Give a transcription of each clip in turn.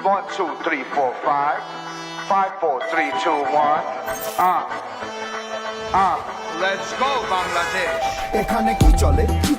1, 2, 3, 4, 5. 5, 4, 3, 2, 1. Let's go, Bangladesh. এখানে কি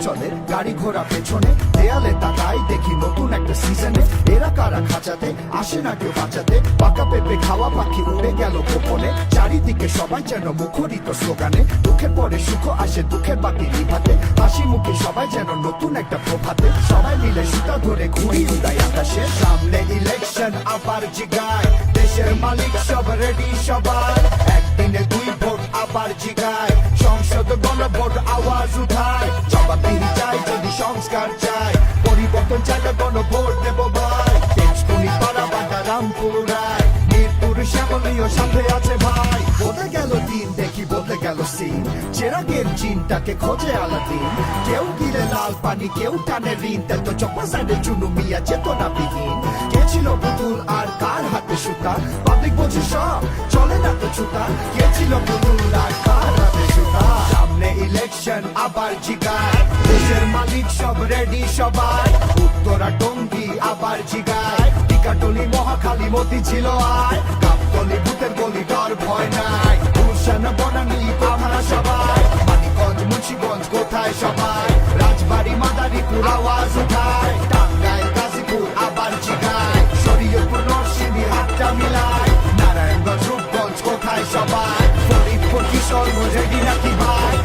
চলে গাড়ি ঘোড়া পেছনে দেয়ালে তাকাই দেখি নতুন একটা সিজনে এরা কারা খাঁচাতে আসে না কেউ বাঁচাতে পাকা পেঁপে খাওয়া পাখি উড়ে গেল গোপনে চারিদিকে সবাই যেন মুখরিত স্লোগানে দুঃখের পরে সুখ আসে দুঃখের বাকি নিভাতে হাসি মুখে সবাই যেন নতুন একটা প্রভাতে সবাই মিলে সুতা ধরে ঘুড়ি উড়াই আকাশে সামনে ইলেকশন আবার জিগায় দেশের মালিক সব রেডি সবাই একদিনে 2 ভোট আবার জিগায় সংসদ গণভোট আওয়াজ উঠায় জবাবদিহি চাই যদি সংস্কার চাই পরিবর্তন চাইলে গণভোট দেব ভাই তেজকুনি পাড়া বাড্ডা রামপুর রায় মিরপুর শ্যামলীয় সাথে আছে ভাই বদলে গেল দিন দেখি বদলে গেল সিন চেরাগের চিনটাকে খোঁজে আলাদিন কেউ গিলে লাল পানি কেউ টানে ঋণ তেল তো চপ্পা সাইডে চুনু মিয়া চেতনা বিহীন কে ছিল পুতুল আর কার হাতে সুতা পাবলিক বলছে সব চলে না তো ছুতা কে ছিল পুতুল আর কার হাতে সুতা সামনে ইলেকশন আবার জিগায় দেশের মালিক সব রেডি সবাই উত্তরা টঙ্গী আবার জিগায় টিকাটলি মহাখালী মতি ছিল আয় কাপতলি ভূতের গলি ডর ভয় নাই গুলশান বনানী আমরা সবাই মানিকগঞ্জ মুন্সিগঞ্জ কোথায় সবাই রাজবাড়ি মাদারীপুর আওয়াজ উঠায় টাঙ্গাইল গাজীপুর আবার জিগায় শরীয়তপুর নরসিংদী হাতটা মিলায় নারায়ণগঞ্জ রূপগঞ্জ কোথায় সবাই ফরিদপুর কিশোরগঞ্জ রেডি নাকি ভাই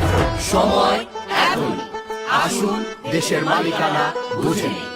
সময় এখন আসুন দেশের মালিকানা বুঝে নিন।